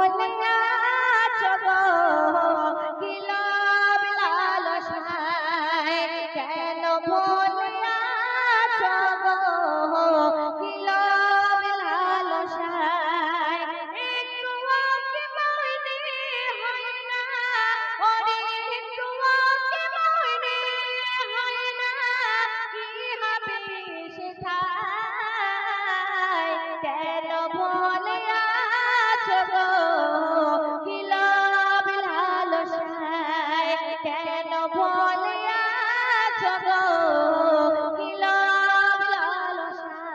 ভুলিয়াছ গো কি লোভ লালসায়, কেন ভুলিয়াছ গো কি লোভ লালসায়। একটুও কি মনে হয় না, ওরে একটুও কি মনে হয় না, কি হবে সেথায়, কেন ভুলিয়াছ গো কি লোভ লালসায়, কেন ভুলিয়াছ গো কি লোভ লালসায়।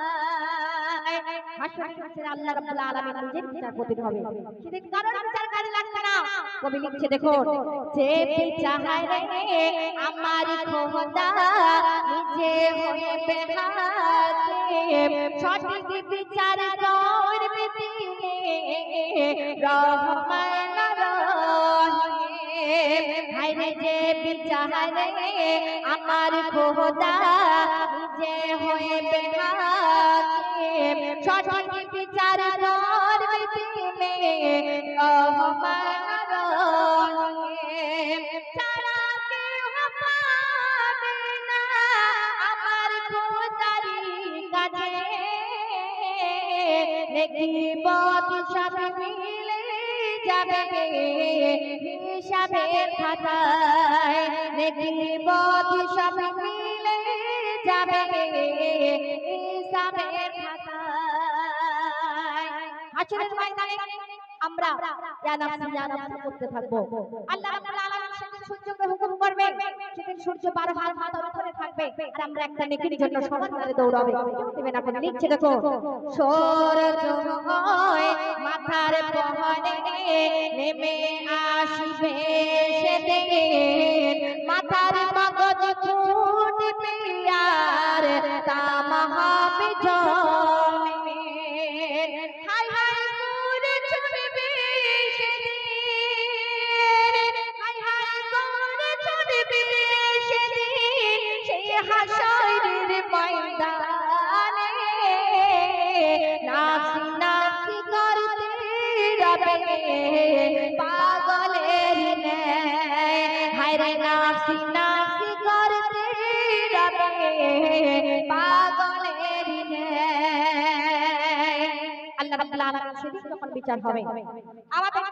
হাসর হাসর আল্লাহ রাব্বুল আলামিন নিজের বিচারপতি হবে, সেদিন কারোর বিচার কাজে লাগবে না। কবি লিখছে দেখুন, যে বিচার রে আমার খোদা নিজে হয়ে বেহাকিম, সঠিক বিচার করবে তিনি রহমান রহিম। হায়রে যে বিচার রে আমার খোদা নিজে হয়ে বেহাকিম, সঠিক বিচার করবে তিনি রহমান রহিম। ছাড়া কেউ পাবে না আমার খোদারি কাছে, নেকি বদ সব মিলে যাবে হিসাবের খাতায়, নেকি বদ সব মিলে যাবে হিসাবের খাতায়। হাসরের ময়দানে আমরা ইয়া নাফসি ইয়া নাফসি করতে থাকবো। আল্লাহ রাব্বুল আলামিন সেদিন সূর্যকে হুকুম করবে, সেদিন সূর্য 12 হাত মাথার উপরে থাকবে, আর আমরা একটা নেকির জন্য সমান তালে দৌড়াবে। কেউ দেবে না। করে লিখছে দেখো, সূর্য হয় মাথার পহরে নেমে আসবে সেদিন, মাথার মগজ ফুটবে আর তামা হবে জমিন। হায় হায় করে চলবে সেদিন, হায় হায় করে চলবে সেদিন, সেই হাসরের ময়দানে নাফসি নাফসি করতে রবে পাগলের ন্যায়। হায়রে নাফসি নাফসি করতে রবে পাগলের ন্যায়। আল্লাহ রাব্বুল আলামিন সেদিন যখন বিচার হবে, আমাদের